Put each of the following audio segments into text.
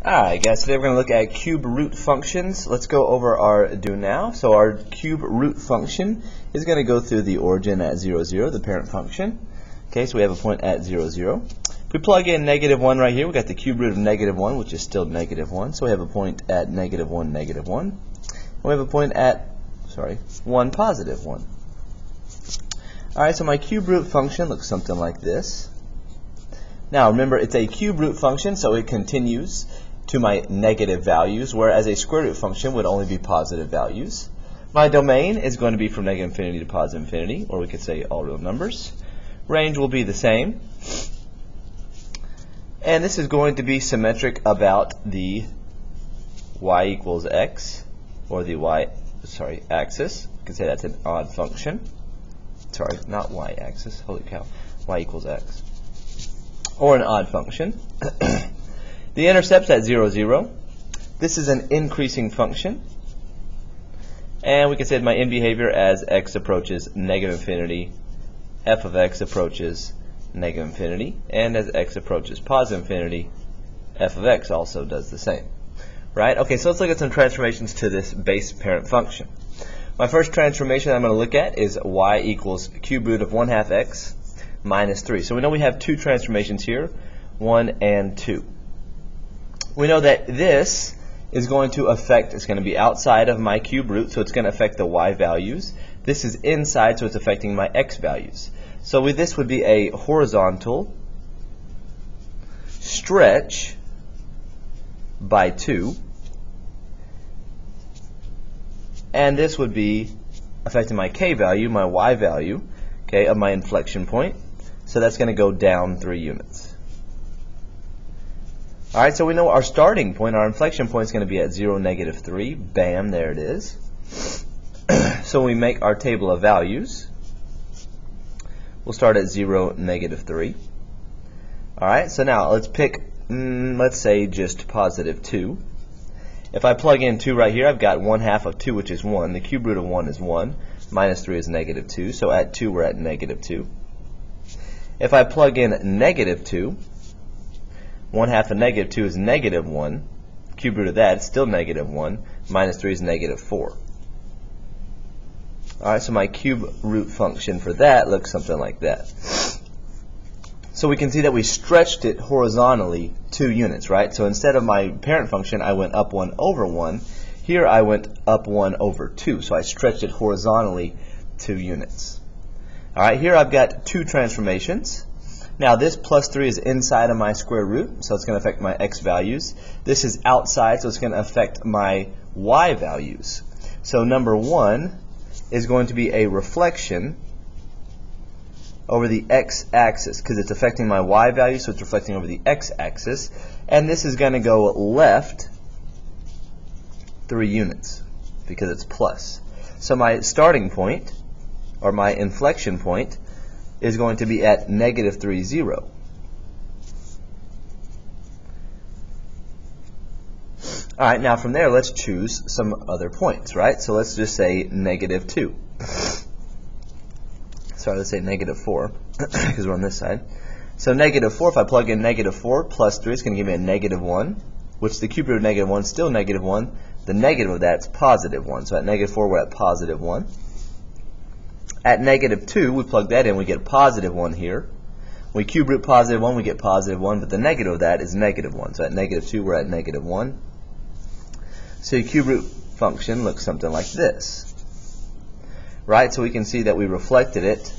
Alright guys, today we're going to look at cube root functions. Let's go over our do now. So our cube root function is going to go through the origin at 0, 0, the parent function. Okay, so we have a point at 0, 0. If we plug in -1 right here, we've got the cube root of -1, which is still -1. So we have a point at -1, -1. And we have a point at, 1, +1. Alright, so my cube root function looks something like this. Now remember, it's a cube root function, so it continues to my negative values, whereas a square root function would only be positive values. My domain is going to be from -infinity to +infinity, or we could say all real numbers. Range will be the same. And this is going to be symmetric about the y equals x, or the axis. You can say that's an odd function. Sorry, not y-axis. Holy cow. Y equals x. Or an odd function. The intercept's at 0, 0. This is an increasing function. And we can say my end behavior as x approaches -infinity, f of x approaches -infinity, and as x approaches +infinity, f of x also does the same. Right? Okay, so let's look at some transformations to this base parent function. My first transformation I'm going to look at is y equals cube root of 1/2 x minus 3. So we know we have two transformations here, 1 and 2. We know that this is going to affect, it's going to be outside of my cube root, so it's going to affect the y values. This is inside, so it's affecting my x values. So this would be a horizontal stretch by 2. And this would be affecting my k value, my y value, okay, of my inflection point. So that's going to go down 3 units. Alright, so we know our starting point, our inflection point is going to be at 0, -3. Bam, there it is. So we make our table of values. We'll start at 0, -3. Alright, so now let's pick, let's say just +2. If I plug in 2 right here, I've got 1/2 of 2, which is 1. The cube root of 1 is 1. Minus 3 is -2. So at 2, we're at -2. If I plug in -2, 1/2 of -2 is -1. Cube root of that is still -1. Minus 3 is -4. Alright, so my cube root function for that looks something like that. So we can see that we stretched it horizontally 2 units, right? So instead of my parent function, I went up 1 over 1. Here I went up 1 over 2. So I stretched it horizontally 2 units. Alright, here I've got 2 transformations. Now this +3 is inside of my square root, so it's going to affect my x values. This is outside, so it's going to affect my y values. So number 1 is going to be a reflection over the x-axis, because it's affecting my y value, so it's reflecting over the x-axis. And this is going to go left 3 units, because it's plus. So my starting point, or my inflection point, is going to be at -3, 0. Alright, now from there let's choose some other points, right? So let's just say -2. Sorry, let's say -4, because we're on this side. So -4, if I plug in -4 plus 3, it's going to give me a -1, which the cube root of -1 is still -1. The negative of that is +1. So at -4, we're at +1. At -2, we plug that in, we get a +1 here. We cube root +1, we get +1, but the negative of that is -1. So at -2, we're at -1. So your cube root function looks something like this. Right, so we can see that we reflected it.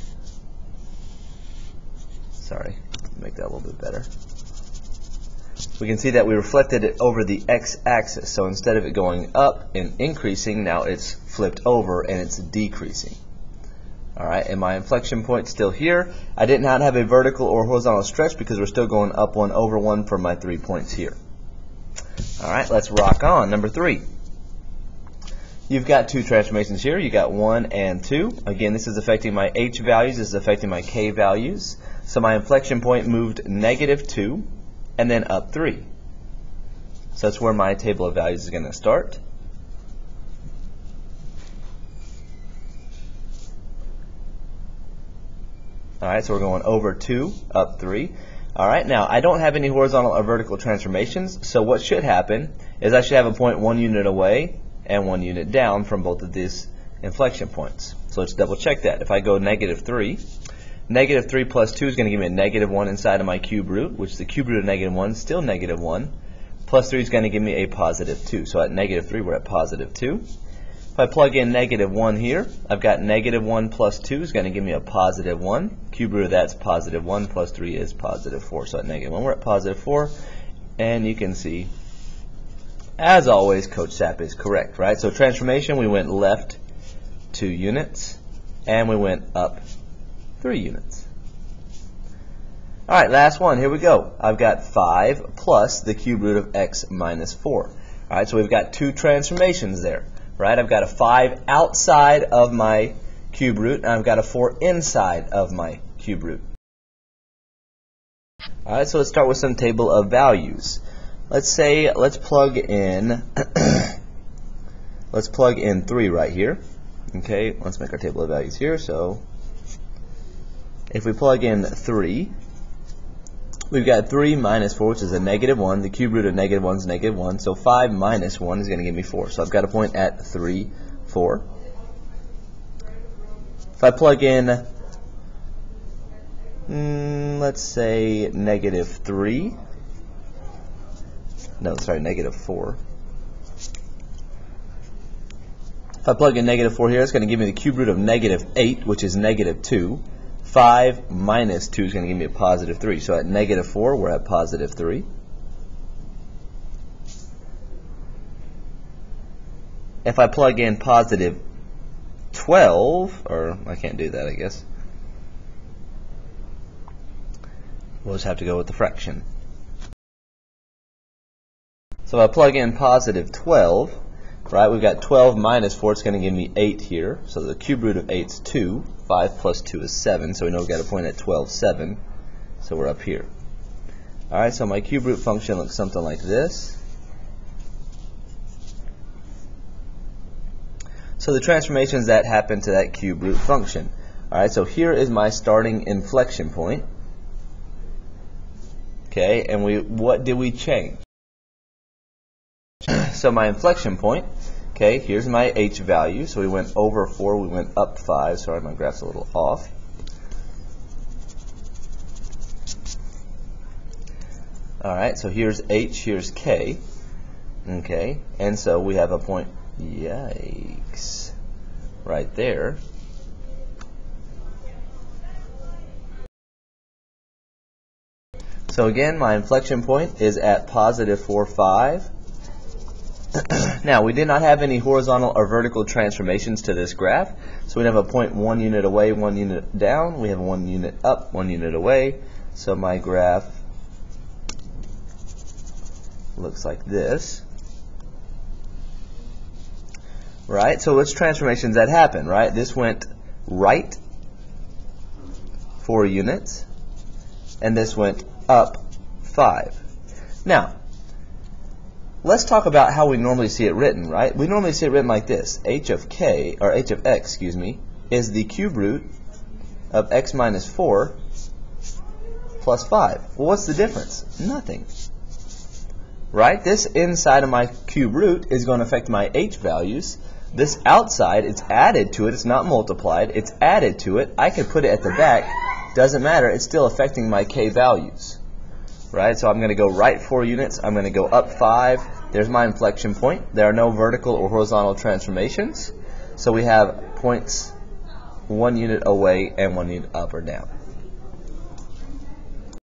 Sorry, make that a little bit better. We can see that we reflected it over the x-axis. So instead of it going up and increasing, now it's flipped over and it's decreasing. Alright, and my inflection point is still here. I did not have a vertical or horizontal stretch because we're still going up 1 over 1 for my 3 points here. Alright, let's rock on. Number 3. You've got 2 transformations here. You got 1 and 2. Again, this is affecting my h values. This is affecting my k values. So my inflection point moved -2 and then up 3. So that's where my table of values is going to start. Alright, so we're going over 2, up 3. Alright, now I don't have any horizontal or vertical transformations, so what should happen is I should have a point 1 unit away and 1 unit down from both of these inflection points. So let's double check that. If I go -3, -3 plus 2 is going to give me a -1 inside of my cube root, which the cube root of -1 is still -1. Plus 3 is going to give me a +2. So at -3 we're at +2. If I plug in -1 here, I've got -1 plus 2 is going to give me a +1. Cube root of that's +1 plus 3 is +4. So at -1 we're at +4. And you can see, as always, Coach Sapp is correct, right? So transformation, we went left 2 units, and we went up 3 units. Alright, last one. Here we go. I've got 5 plus the cube root of x minus 4. Alright, so we've got 2 transformations there. Right? I've got a 5 outside of my cube root, and I've got a 4 inside of my cube root. Alright, so let's start with some table of values. Let's plug in let's plug in 3 right here. Okay, let's make our table of values here. So if we plug in 3, we've got 3 minus 4, which is a -1. The cube root of -1 is -1. So 5 minus 1 is going to give me 4. So I've got a point at 3, 4. If I plug in, let's say -3. No, sorry, -4. If I plug in -4 here, it's going to give me the cube root of -8, which is -2. 5 minus 2 is going to give me a +3. So at -4, we're at +3. If I plug in +12, or I can't do that, I guess. We'll just have to go with the fraction. So if I plug in +12, right, we've got 12 minus 4, it's going to give me 8 here. So the cube root of 8 is 2. 5 plus 2 is 7, so we know we've got a point at 12, 7. So we're up here. Alright, so my cube root function looks something like this. So the transformations that happen to that cube root function. Alright, so here is my starting inflection point. Okay, and what did we change? So my inflection point, okay, here's my h value. So we went over 4, we went up 5. Sorry, my graph's a little off. Alright, so here's h, here's k. Okay, and so we have a point, yikes, right there. So again, my inflection point is at +4, 5. Now, we did not have any horizontal or vertical transformations to this graph, so we have a point 1 unit away, 1 unit down. We have 1 unit up, 1 unit away. So my graph looks like this. Right? So which transformations that happen, right? This went right 4 units, and this went up 5. Now, let's talk about how we normally see it written, right? We normally see it written like this. H of k, or h of x, excuse me, is the cube root of x minus 4 plus 5. Well, what's the difference? Nothing. Right? This inside of my cube root is going to affect my h values. This outside, it's added to it. It's not multiplied. It's added to it. I could put it at the back. Doesn't matter. It's still affecting my k values. Right, so I'm going to go right 4 units, I'm going to go up 5, there's my inflection point. There are no vertical or horizontal transformations, so we have points 1 unit away and 1 unit up or down.